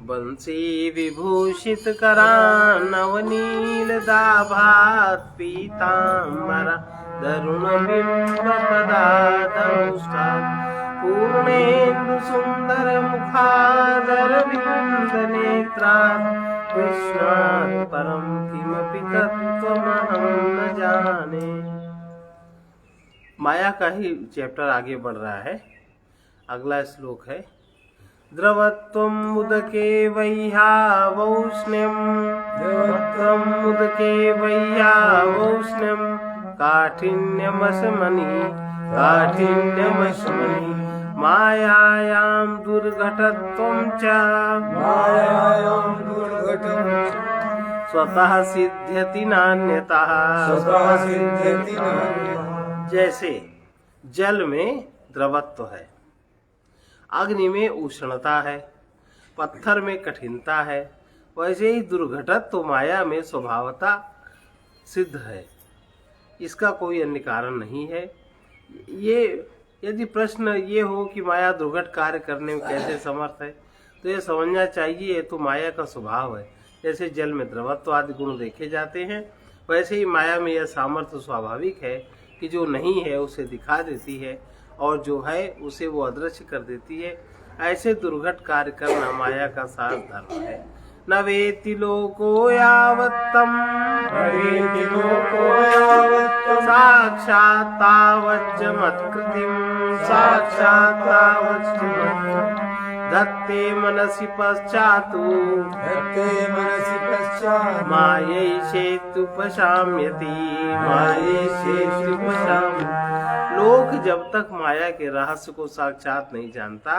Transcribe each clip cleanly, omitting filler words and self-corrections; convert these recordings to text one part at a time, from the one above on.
बंसी विभूषित करान नवनीलदाभात पीतांबरा दरुण बिंब पदाधमुष्टा पूर्णेन्दु सुंदर मुखादर बिंद नेत्रा कृष्णात् परम किमपि तत्त्वमहं न जाने। माया का ही चैप्टर आगे बढ़ रहा है। अगला श्लोक है द्रवत्वं मुदके वह्यावौष्ण्यं काठिन्यमशमनि मायायां दुर्घटत्वं च स्वतः सिद्ध्यति नान्यतः। जैसे जल में द्रवत्व है, अग्नि में उष्णता है, पत्थर में कठिनता है, वैसे ही दुर्घटत्व माया में स्वभावता सिद्ध है। इसका कोई अन्य कारण नहीं है। ये यदि प्रश्न ये हो कि माया दुर्घट कार्य करने में कैसे समर्थ है, तो ये समझना चाहिए ये तो माया का स्वभाव है। जैसे जल में द्रवत्व आदि गुण देखे जाते हैं, वैसे ही माया में यह सामर्थ्य स्वाभाविक है कि जो नहीं है उसे दिखा देती है और जो है उसे वो अदृश्य कर देती है। ऐसे दुर्घट कार्य करना माया का सार धर्म है। न वेति लोको यावत्तम साक्षात् तावच्च मत्कृतिं धत्ते मनसि पश्चातु मायैषेत्युपशाम्यति। लोक जब तक माया के रहस्य को साक्षात नहीं जानता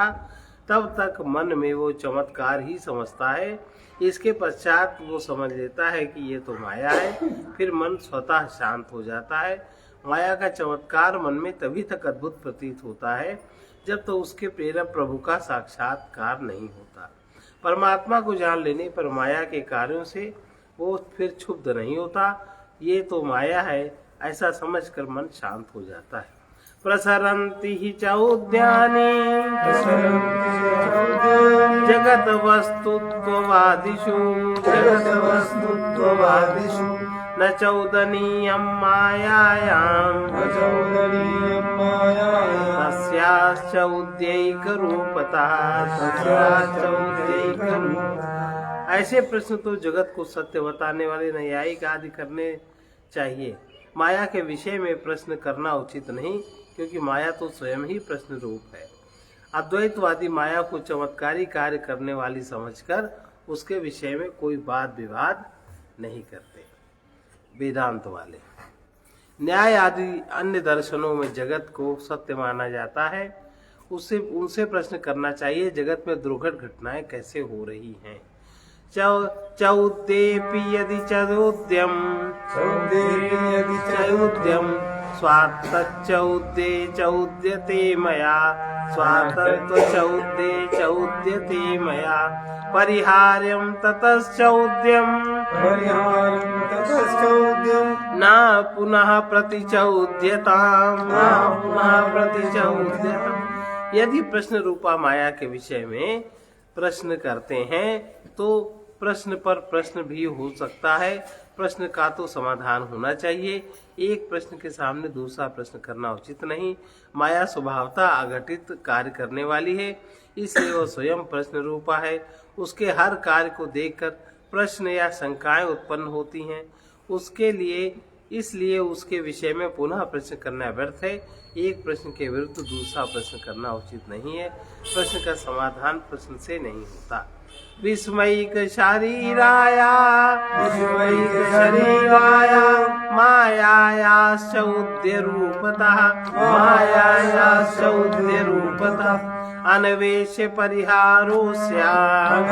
तब तक मन में वो चमत्कार ही समझता है। इसके पश्चात वो समझ लेता है कि ये तो माया है, फिर मन स्वतः शांत हो जाता है। माया का चमत्कार मन में तभी तक अद्भुत प्रतीत होता है जब तो उसके प्रेरक प्रभु का साक्षात्कार नहीं होता। परमात्मा को जान लेने पर माया के कार्यों से वो फिर क्षुब्ध नहीं होता। ये तो माया है ऐसा समझकर मन शांत हो जाता है। प्रसरन्ति हि च उद्याने जगत वस्तुत्ववादिषु न चौदनीयं मायायां तस्याश्च उद्यैकरूपतः। ऐसे प्रश्न तो जगत को सत्य बताने वाले न्यायिक आदि करने चाहिए। माया के विषय में प्रश्न करना उचित नहीं, क्योंकि माया तो स्वयं ही प्रश्न रूप है। अद्वैतवादी माया को चमत्कारी कार्य करने वाली समझकर उसके विषय में कोई वाद विवाद नहीं करते। वेदांत वाले न्याय आदि अन्य दर्शनों में जगत को सत्य माना जाता है। उनसे प्रश्न करना चाहिए जगत में दुर्घट घटनाएं कैसे हो रही हैं। चौद्येपि यदि चौद्यम स्वात्तच्चौद्ये चौद्यते मया चौद्यते मया परिहार्यं ततश्चौद्यम न पुनः प्रतिचौद्यताम्। यदि प्रश्न रूपा माया के विषय में प्रश्न करते हैं तो प्रश्न पर प्रश्न भी हो सकता है। प्रश्न का तो समाधान होना चाहिए। एक प्रश्न के सामने दूसरा प्रश्न करना उचित नहीं। माया स्वभावतः अघटित कार्य करने वाली है, इसलिए वह स्वयं प्रश्न रूपा है। उसके हर कार्य को देखकर प्रश्न या शंकाएं उत्पन्न होती हैं। इसलिए उसके विषय में पुनः प्रश्न करना व्यर्थ है। एक प्रश्न के विरुद्ध दूसरा प्रश्न करना उचित नहीं है। प्रश्न का समाधान प्रश्न से नहीं होता। विस्मयिक शरीराया मायायाश्च उद्यरूपतः अन्वेष्य परिहारो स्यात्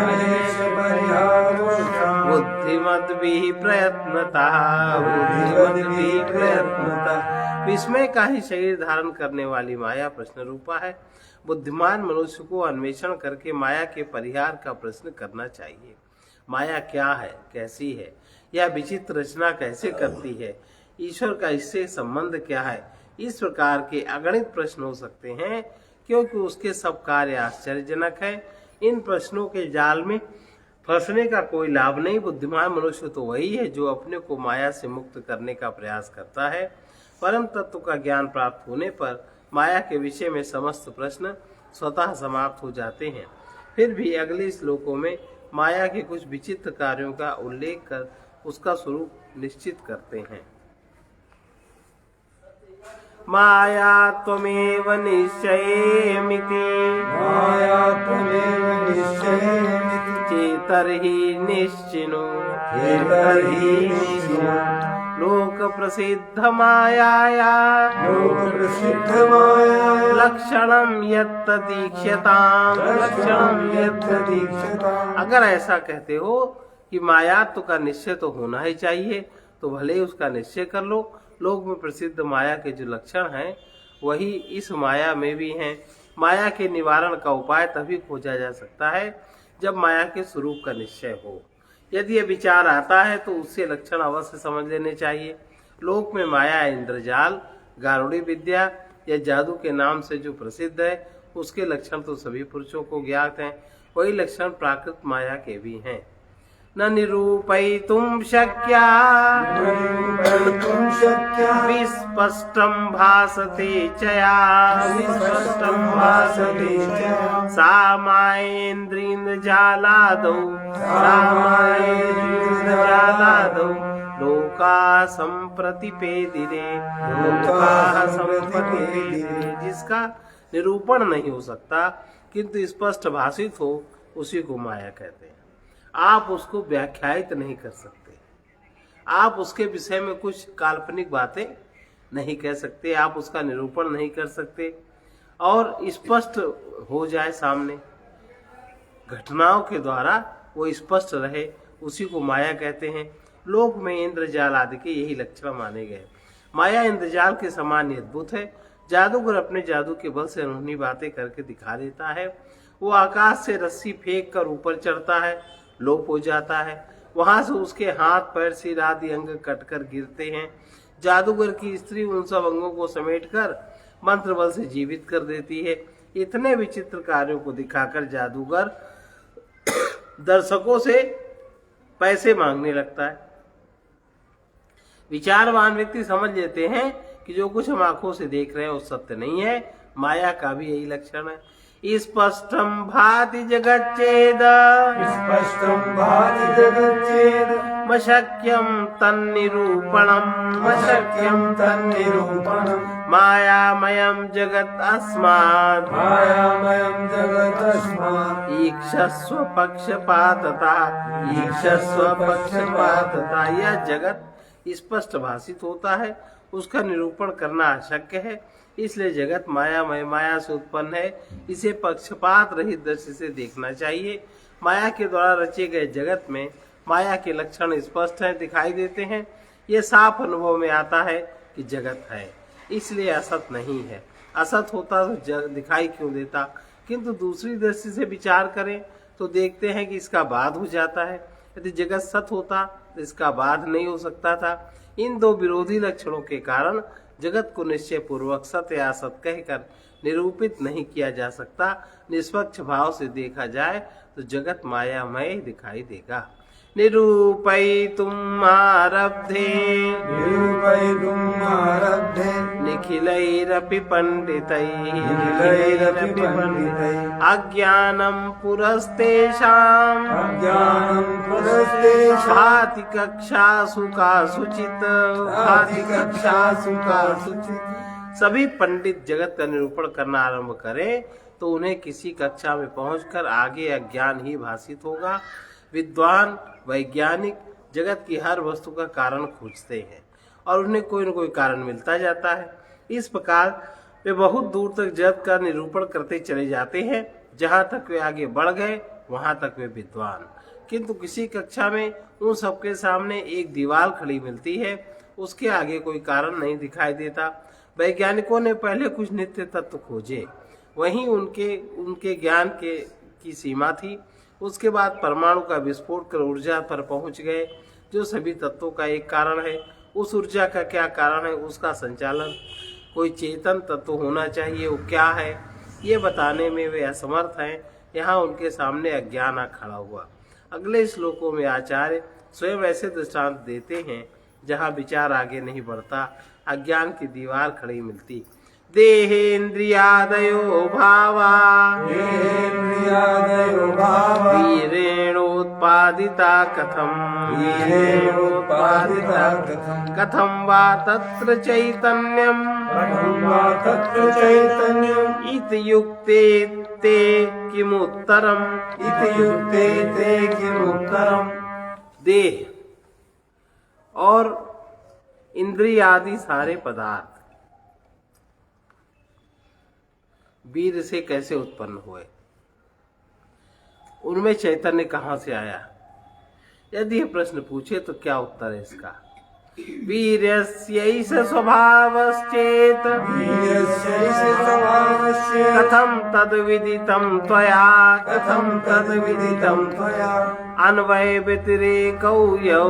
बुद्धिमद्भिः प्रयत्नतः। विस्मय का ही शरीर धारण करने वाली माया प्रश्न रूपा है। बुद्धिमान मनुष्य को अन्वेषण करके माया के परिहार का प्रश्न करना चाहिए। माया क्या है, कैसी है, यह विचित्र रचना कैसे करती है, ईश्वर का इससे संबंध क्या है, इस प्रकार के अगणित प्रश्न हो सकते हैं, क्योंकि उसके सब कार्य आश्चर्यजनक है। इन प्रश्नों के जाल में फंसने का कोई लाभ नहीं। बुद्धिमान मनुष्य तो वही है जो अपने को माया से मुक्त करने का प्रयास करता है। परम तत्व का ज्ञान प्राप्त होने पर माया के विषय में समस्त प्रश्न स्वतः समाप्त हो जाते हैं। फिर भी अगले श्लोकों में माया के कुछ विचित्र कार्यों का उल्लेख कर उसका स्वरूप निश्चित करते हैं। माया त्वमेव निश्चयेमिति चेतर्हि निश्चिनो लोक प्रसिद्ध मायाया लक्षणम यत् दीक्ष्यताम्। अगर ऐसा कहते हो कि मायात्व का निश्चय तो होना ही चाहिए तो भले ही उसका निश्चय कर लो। लोक में प्रसिद्ध माया के जो लक्षण हैं वही इस माया में भी हैं। माया के निवारण का उपाय तभी खोजा जा सकता है जब माया के स्वरूप का निश्चय हो। यदि यह विचार आता है तो उससे लक्षण अवश्य समझ लेने चाहिए। लोक में माया इंद्रजाल, गारुड़ी विद्या या जादू के नाम से जो प्रसिद्ध है उसके लक्षण तो सभी पुरुषों को ज्ञात हैं। वही लक्षण प्राकृत माया के भी हैं। न निरूपयितुं शक्या विस्पष्टं भासते चया सा मायेन्द्रियजालादौ लोका संप्रतिपेदिरे जिसका निरूपण नहीं हो सकता किंतु स्पष्ट भाषित हो उसी को माया कहते हैं। आप उसको व्याख्यायित नहीं कर सकते, आप उसके विषय में कुछ काल्पनिक बातें नहीं कह सकते, आप उसका निरूपण नहीं कर सकते और स्पष्ट हो जाए सामने घटनाओं के द्वारा वो स्पष्ट रहे, उसी को माया कहते हैं। लोक में इंद्रजाल आदि के यही लक्षण माने गए। माया इंद्रजाल के समान अद्भुत है। जादूगर अपने जादू के बल से अनूठी बातें करके दिखा देता है। वो आकाश से रस्सी फेंक कर ऊपर चढ़ता है, लोप हो जाता है, वहां से उसके हाथ पैर सिर आदि अंग कटकर गिरते हैं। जादूगर की स्त्री उन सब अंगों को समेटकर मंत्र बल से जीवित कर देती है। इतने विचित्र कार्यों को दिखाकर जादूगर दर्शकों से पैसे मांगने लगता है। विचारवान व्यक्ति समझ लेते हैं कि जो कुछ हम आंखों से देख रहे हैं वो सत्य नहीं है। माया का भी यही लक्षण है। स्पष्टं भाति जगच्चेद मशक्यं तन्निरूपणम् मायामयं जगत् अस्मात् ईक्षस्व पक्षपातता यह जगत स्पष्ट भाषित होता है, उसका निरूपण करना अशक्य है। इसलिए जगत मायामय माया से उत्पन्न है। इसे पक्षपात रहित दृष्टि से देखना चाहिए। माया के द्वारा रचे गए जगत में माया के लक्षण स्पष्ट हैं, दिखाई देते हैं। ये साफ अनुभव में आता है कि जगत है, इसलिए असत नहीं है। असत होता तो दिखाई क्यों देता। किंतु दूसरी दृष्टि से विचार करें तो देखते हैं कि इसका बाध हो जाता है। यदि जगत सत होता तो इसका बाध नहीं हो सकता था। इन दो विरोधी लक्षणों के कारण जगत को निश्चय पूर्वक सत्य या असत कहकर निरूपित नहीं किया जा सकता। निष्पक्ष भाव से देखा जाए तो जगत मायामय दिखाई देगा। निरूपयितुम् आरब्धे निखिलैरपि पंडितैः अज्ञानं पुरस्तेषाम् भाति कक्षासु कासुचित् सभी पंडित जगत का निरूपण करना आरंभ करें तो उन्हें किसी कक्षा में पहुंचकर आगे अज्ञान ही भाषित होगा। विद्वान वैज्ञानिक जगत की हर वस्तु का कारण खोजते हैं और उन्हें कोई न कोई कारण मिलता जाता है। इस प्रकार वे बहुत दूर तक जगत का निरूपण करते चले जाते हैं। जहाँ तक वे आगे बढ़ गए वहां तक वे विद्वान। किंतु किसी कक्षा में उन सबके सामने एक दीवार खड़ी मिलती है, उसके आगे कोई कारण नहीं दिखाई देता। वैज्ञानिकों ने पहले कुछ नित्य तत्व खोजे, वहीं उनके ज्ञान की सीमा थी। उसके बाद परमाणु का विस्फोट कर ऊर्जा पर पहुंच गए, जो सभी तत्वों का एक कारण है। उस ऊर्जा का क्या कारण है, उसका संचालन कोई चेतन तत्व होना चाहिए। वो क्या है ये बताने में वे असमर्थ हैं। यहाँ उनके सामने अज्ञान आ खड़ा हुआ। अगले श्लोकों में आचार्य स्वयं ऐसे दृष्टांत देते हैं जहाँ विचार आगे नहीं बढ़ता, अज्ञान की दीवार खड़ी मिलती। देहेन्द्रियादयो भावा वीरेणोत्पादिता कथं वा तत्र चैतन्यम् इति युक्ते ते किमुत्तरम् देह और इंद्रिय आदि सारे पदार्थ वीर से कैसे उत्पन्न हुए, उनमें चैतन्य कहाँ से आया? यदि ये प्रश्न पूछे तो क्या उत्तर है इसका? वीर्यस्यैष स्वभावश्चेत् कथं तद्विदितं त्वया अन्वय व्यतिरेकौ यौ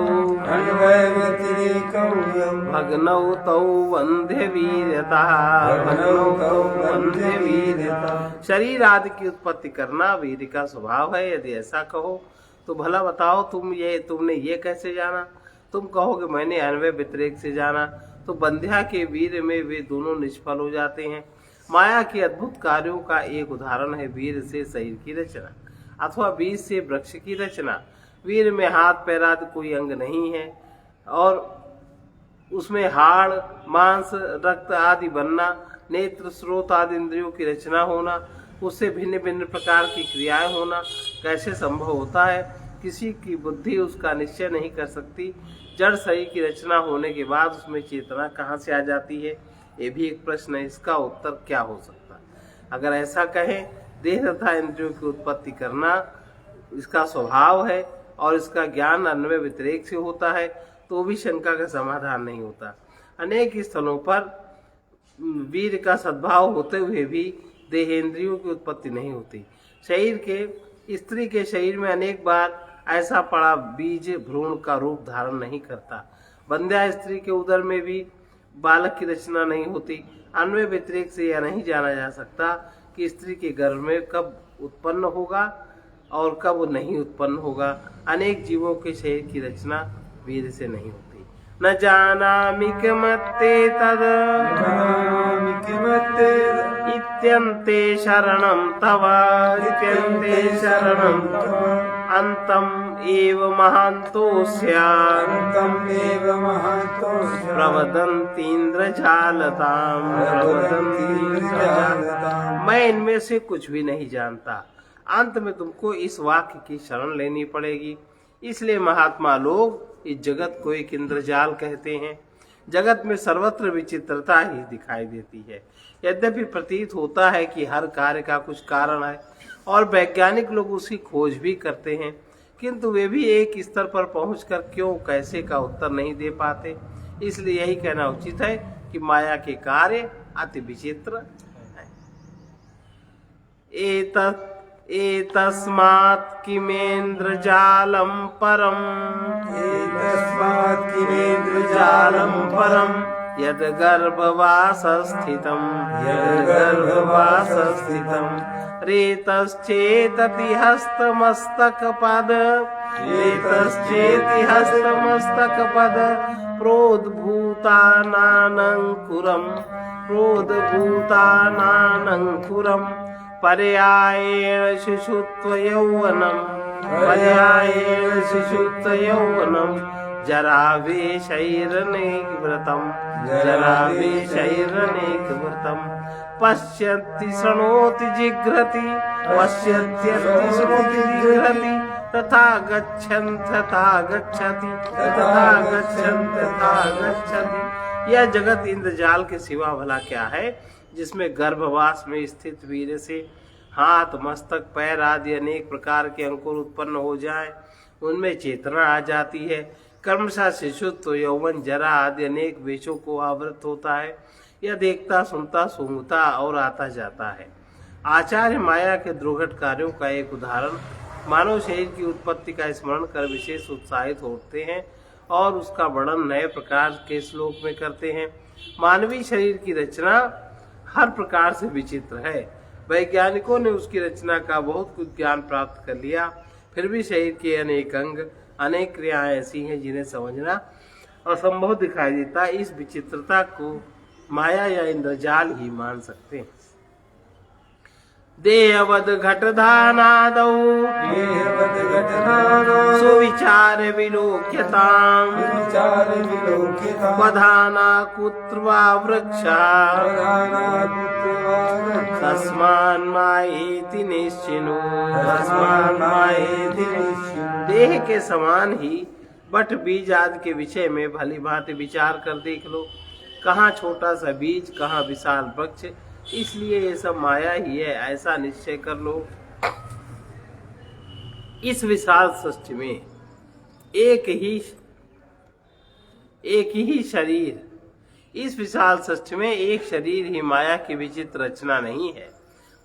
भग्नौ तौ वन्ध्य वीर्यता। शरीर आदि की उत्पत्ति करना वीर का स्वभाव है। यदि ऐसा कहो तो भला बताओ तुमने ये कैसे जाना? तुम कहोगे मैंने अन्वय व्यतिरेक से जाना, तो बंध्या के वीर में वे दोनों निष्फल हो जाते हैं। माया के अद्भुत कार्यों का एक उदाहरण है वीर से शरीर की रचना अथवा बीज से वृक्ष की रचना। वीर में हाथ पैर आदि कोई अंग नहीं है और उसमें हाड़ मांस रक्त आदि बनना, नेत्र स्रोत आदि इंद्रियों की रचना होना, उससे भिन्न भिन्न प्रकार की क्रियाएं होना कैसे संभव होता है? किसी की बुद्धि उसका निश्चय नहीं कर सकती। जड़ शरीर की रचना होने के बाद उसमें चेतना कहाँ से आ जाती है? ये भी एक प्रश्न है। इसका उत्तर क्या हो सकता है? अगर ऐसा कहें देह तथा इंद्रियों की उत्पत्ति करना इसका स्वभाव है और इसका ज्ञान अन्वय व्यतिरेक से होता है, तो भी शंका का समाधान नहीं होता। अनेक स्थलों पर वीर का सद्भाव होते हुए भी देहेंद्रियों की उत्पत्ति नहीं होती। स्त्री के शरीर में अनेक बार ऐसा पड़ा बीज भ्रूण का रूप धारण नहीं करता। बंध्या स्त्री के उदर में भी बालक की रचना नहीं होती। अन्वय व्यतिरेक से यह नहीं जाना जा सकता कि स्त्री के गर्भ में कब उत्पन्न होगा और कब नहीं उत्पन्न होगा। अनेक जीवों के शरीर की रचना वीर से नहीं होती। न जानामि किमत्ते तद इत्यन्ते शरणं तव अंतम एव महान्तोऽस्य प्रवदन्तीन्द्रजालताम्। मैं इनमें से कुछ भी नहीं जानता। अंत में तुमको इस वाक्य की शरण लेनी पड़ेगी। इसलिए महात्मा लोग इस जगत को एक इंद्रजाल कहते हैं। जगत में सर्वत्र विचित्रता ही दिखाई देती है। यद्यपि प्रतीत होता है कि हर कार्य का कुछ कारण है और वैज्ञानिक लोग उसकी खोज भी करते हैं, किंतु वे भी एक स्तर पर पहुंचकर क्यों कैसे का उत्तर नहीं दे पाते। इसलिए यही कहना उचित है कि माया के कार्य अति विचित्र है। एतस्मात् किमेन्द्रजालं परम् यद् गर्भवासस्थितं रेतश्चेति हस्तमस्तकपद प्रोद्भूतानानङ्कुरम् पर्यायेण शिशुत्वयौवनम् जरावेशैरनेकव्रतम् पश्यति शृणोति जिघ्रति तथा गच्छति। यह जगत इंद्रजाल के सिवा भला क्या है, जिसमें गर्भवास में स्थित वीर से हाथ मस्तक पैर आदि अनेक प्रकार के अंकुर उत्पन्न हो जाएं, उनमें चेतना आ जाती है। कर्मशः शिशुत्व यौवन जरा आदि अनेक वेशों को आवृत होता है। यह देखता सुनता सूंघता और आता जाता है। आचार्य माया के दुर्घट कार्यों का एक उदाहरण मानव शरीर की उत्पत्ति का स्मरण कर विशेष उत्साहित होते हैं और उसका वर्णन नए प्रकार के श्लोक में करते हैं। मानवीय शरीर की रचना हर प्रकार से विचित्र है। वैज्ञानिकों ने उसकी रचना का बहुत कुछ ज्ञान प्राप्त कर लिया, फिर भी शरीर के अनेक अंग, अनेक क्रियाएं ऐसी हैं जिन्हें समझना असंभव दिखाई देता। इस विचित्रता को माया या इंद्रजाल ही मान सकते हैं। देहवद घटधानादौ सुविचार विलोक्यताम् वधाना कुत्र वा वृक्षा तस्मान् मायेति निश्चिनो। देह के समान ही बट बीज आदि के विषय में भली भांति विचार कर देख लो, कहाँ छोटा सा बीज, कहाँ विशाल वृक्ष, इसलिए ये सब माया ही है, ऐसा निश्चय कर लो। इस विशाल सृष्टि में एक ही शरीर, इस विशाल सृष्टि में एक शरीर ही माया की विचित्र रचना नहीं है।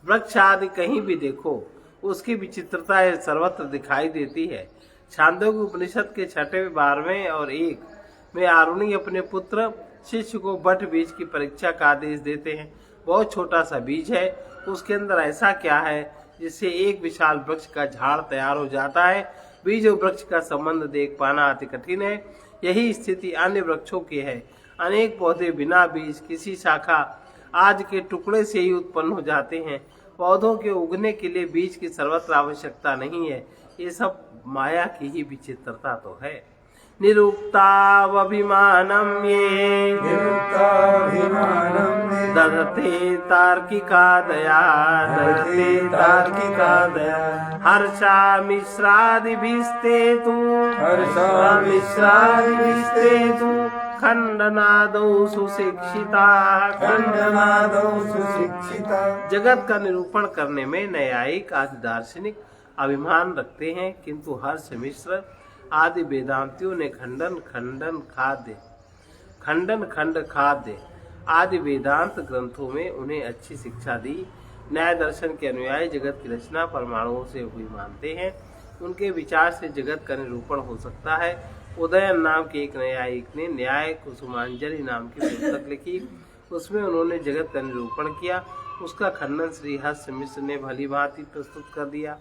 वृक्ष आदि कहीं भी देखो, उसकी विचित्रता सर्वत्र दिखाई देती है। छांदोग्य उपनिषद के 6वें, 12वें और 1 में आरुणि अपने पुत्र शिष्य को बट बीज की परीक्षा का आदेश देते हैं। बहुत छोटा सा बीज है, उसके अंदर ऐसा क्या है जिससे एक विशाल वृक्ष का झाड़ तैयार हो जाता है। बीज और वृक्ष का संबंध देख पाना अति कठिन है। यही स्थिति अन्य वृक्षों की है। अनेक पौधे बिना बीज, किसी शाखा आज के टुकड़े से ही उत्पन्न हो जाते हैं। पौधों के उगने के लिए बीज की सर्वत्र आवश्यकता नहीं है। ये सब माया की ही विचित्रता तो है। निरुक्तावभिमानं ये दधते तार्किकादया हर्षा मिश्रादिभिस्ते तु खंडनादौ सुशिक्षिता। जगत का निरूपण करने में न्यायिक आदि दार्शनिक अभिमान रखते हैं, किंतु हर्ष मिश्र आदि वेदांतियों ने खंड खाद्य आदि वेदांत ग्रंथों में उन्हें अच्छी शिक्षा दी। न्याय दर्शन के अनुयायी जगत की रचना परमाणुओं से हुई मानते हैं। उनके विचार से जगत का निरूपण हो सकता है। उदयन नाम के एक न्यायिक ने न्याय कुसुमांजलि नाम की पुस्तक लिखी, उसमें उन्होंने जगत का निरूपण किया। उसका खंडन श्री हर्ष मिश्र ने भली भांति प्रस्तुत कर दिया।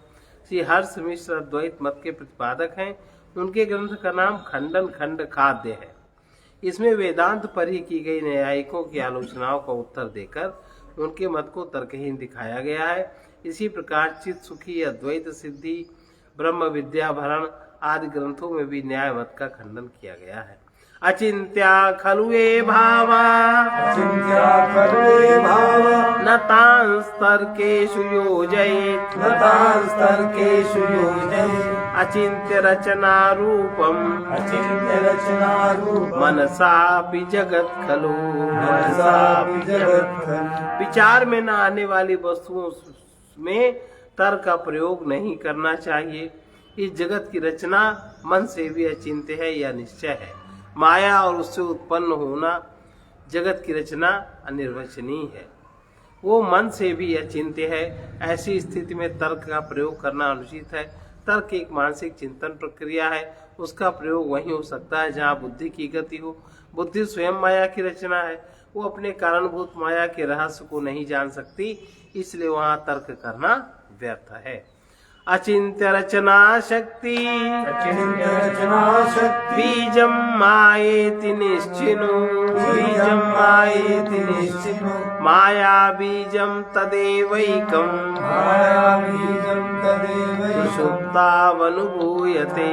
श्री हर्ष मिश्र अद्वैत मत के प्रतिपादक हैं। उनके ग्रंथ का नाम खंड खाद्य है। इसमें वेदांत पर ही की गई न्यायिकों की आलोचनाओं का उत्तर देकर उनके मत को तर्कहीन दिखाया गया है। इसी प्रकार चित सुखी, अद्वैत सिद्धि, ब्रह्म विद्या भरण आदि ग्रंथों में भी न्याय मत का खंडन किया गया है। अचिंत्या खलु ये भावा न तांस्तर्केषु योजयेत् अचिन्त्य रचना रूपम मनसापि जगत खलु। विचार में न आने वाली वस्तुओं में तर्क का प्रयोग नहीं करना चाहिए। इस जगत की रचना मन से भी अचिंत्य है या निश्चय है। माया और उससे उत्पन्न होना जगत की रचना अनिर्वचनीय है, वो मन से भी अचिंत्य है। ऐसी स्थिति में तर्क का प्रयोग करना अनुचित है। तर्क एक मानसिक चिंतन प्रक्रिया है, उसका प्रयोग वहीं हो सकता है जहाँ बुद्धि की गति हो। बुद्धि स्वयं माया की रचना है, वो अपने कारणभूत माया के रहस्य को नहीं जान सकती, इसलिए वहाँ तर्क करना व्यर्थ है। अचिंत्य रचना शक्ति बीजम मायेति निश्चिनो माया बीजम तदेवैकम सुषुप्तावनुभूयते।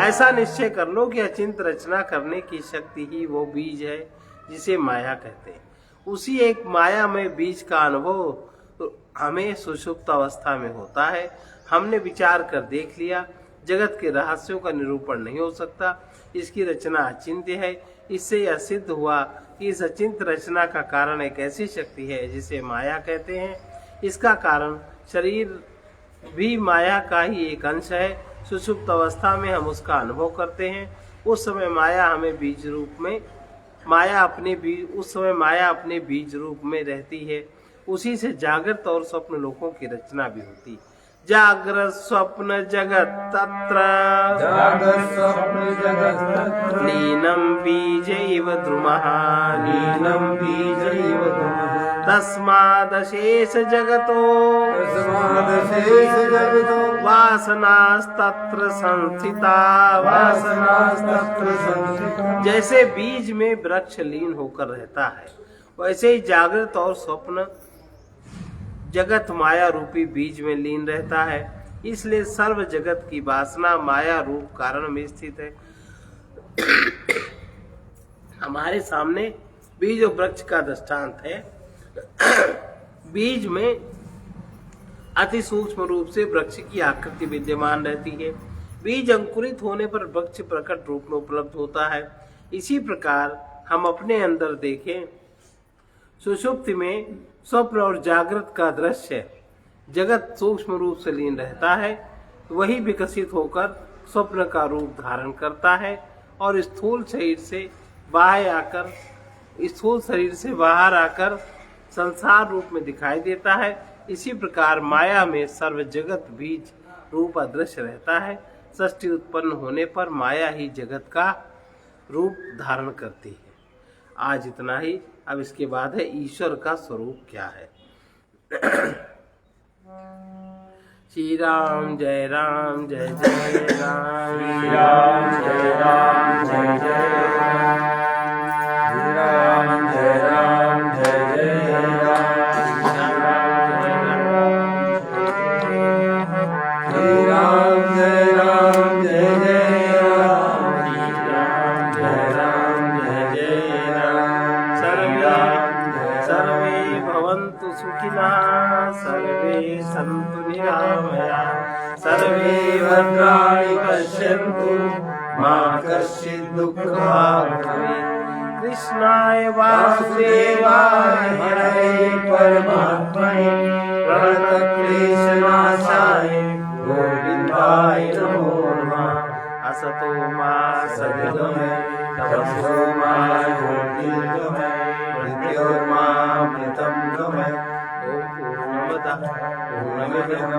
ऐसा निश्चय कर लो कि अचिंत्य रचना करने की शक्ति ही वो बीज है जिसे माया कहते हैं। उसी एक माया में बीज का अनुभव तो हमें सुषुप्त अवस्था में होता है। हमने विचार कर देख लिया, जगत के रहस्यों का निरूपण नहीं हो सकता, इसकी रचना अचिंत्य है। इससे यह सिद्ध हुआ कि इस अचिंत्य रचना का कारण एक ऐसी शक्ति है जिसे माया कहते हैं। इसका कारण शरीर भी माया का ही एक अंश है। सुषुप्त अवस्था में हम उसका अनुभव करते हैं। उस समय माया हमें बीज रूप में अपने बीज रूप में रहती है। उसी से जागृत और स्वप्न लोकों की रचना भी होती। जागृत स्वप्न जगत तत्र लीनं बीजैव द्रुमः तस्मादशेष जगतो वासनास्तत्र संस्थिता जैसे बीज में वृक्ष लीन होकर रहता है, वैसे ही जागृत और स्वप्न जगत माया रूपी बीज में लीन रहता है। इसलिए सर्व जगत की वासना माया रूप कारण में स्थित है। हमारे सामने बीज और वृक्ष का दृष्टांत है। बीज में अति सूक्ष्म रूप से वृक्ष की आकृति विद्यमान रहती है। बीज अंकुरित होने पर वृक्ष प्रकट रूप में उपलब्ध होता है। इसी प्रकार हम अपने अंदर देखें, सुषुप्ति में स्वप्न और जागृत का दृश्य जगत सूक्ष्म रूप से लीन रहता है, वही विकसित होकर स्वप्न का रूप धारण करता है और स्थूल शरीर से बाहर आकर संसार रूप में दिखाई देता है। इसी प्रकार माया में सर्व जगत बीज रूप अदृश्य रहता है। सृष्टि उत्पन्न होने पर माया ही जगत का रूप धारण करती है। आज इतना ही। अब इसके बाद है ईश्वर का स्वरूप क्या है। श्री राम जय राम जय जय राम, श्री राम जय राम जय जय राम, श्री राम जय राम जय जय राम, श्री राम जय राम जय जय राम, श्री राम जय जय राम। सर्वे भवन्तु सुखिनः, सर्वे सन्तु निरामयाः, सर्वे भद्राणि पश्यन्तु, मा कश्चित् दुःखभाग् भवेत्। कृष्णाय वासुदेवाय हरये परमात्मने प्रणतक्लेशनाशाय गोविन्दाय नमो नमः। असतो मा सद्गमय तमसो मा ज्योतिर्गमय मृत्योर्मामृतं गमय। ॐ पूर्णमदः पूर्णमिदं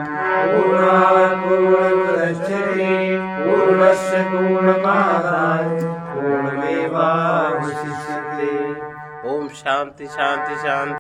पूर्णात् पूर्णमुदच्यते पूर्णस्य पूर्णमादाय पूर्णमेवावशिष्यते। ओम शांति शांति शांति।